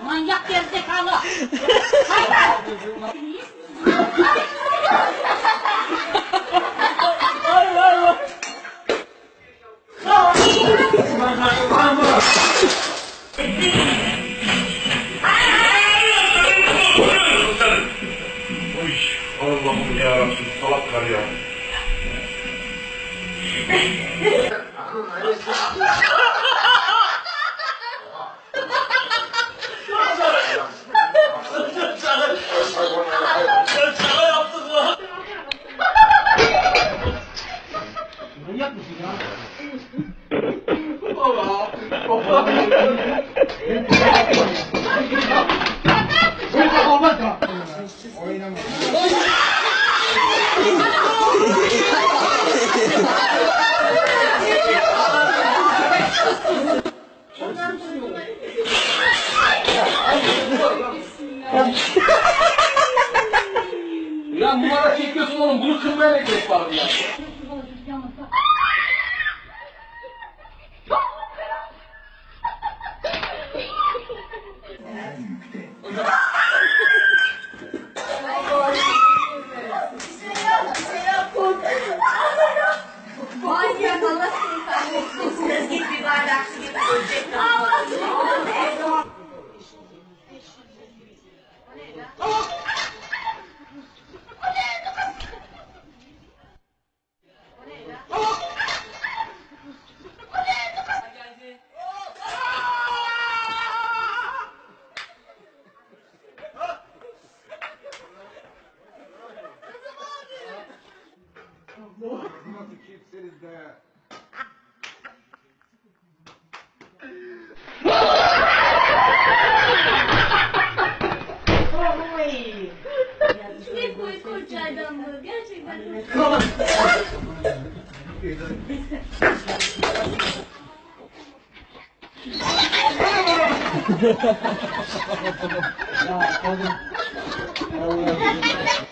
Manyak gerizekalı. Allah'ım yarabbim, salaklar ya. Şaka yaptık lan. Manyak mısın ya? Baba. Böyle olmaz ya. Oynama. Ya numara çekiyorsun oğlum, bunu kırmaya ne gerek var ya? Manyak Allah seni kahretsin. Kız git bir bardak su git ölecek. Nasıl kimsiniz be? Ne koy koçaydan mı? Gerçekten Ya oğlum. Allah